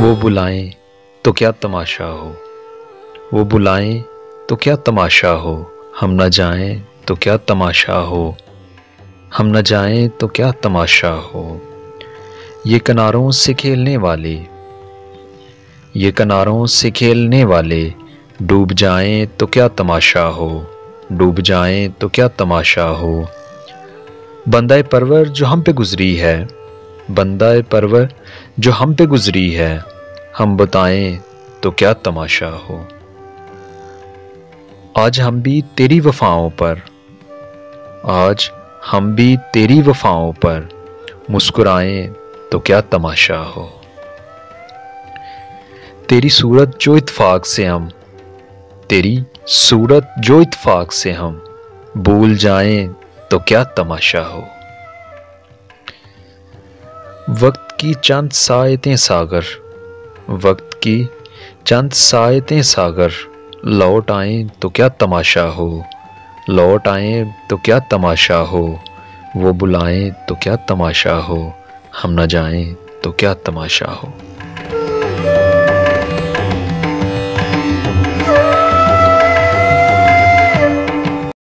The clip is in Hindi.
वो बुलाएं तो क्या तमाशा हो, वो बुलाएं तो क्या तमाशा हो, हम न जाएं तो क्या तमाशा हो, हम न जाएं तो क्या तमाशा हो। ये किनारों से खेलने वाले, ये किनारों से खेलने वाले, डूब जाएं तो क्या तमाशा हो, डूब जाएं तो क्या तमाशा हो। बंदाए परवर जो हम पे गुजरी है, बंदाए परवर जो हम पे गुजरी है, हम बताएं तो क्या तमाशा हो। आज हम भी तेरी वफाओं पर, आज हम भी तेरी वफाओं पर मुस्कुराएं तो क्या तमाशा हो। तेरी सूरत जो इत्फाक से हम, तेरी सूरत जो इत्फाक से हम भूल जाएं तो क्या तमाशा हो। वक्त की चंद सायतें सागर, वक्त की चंद सायतें सागर लौट आएं तो क्या तमाशा हो, लौट आएं तो क्या तमाशा हो। वो बुलाएं तो क्या तमाशा हो, हम न जाएं तो क्या तमाशा हो।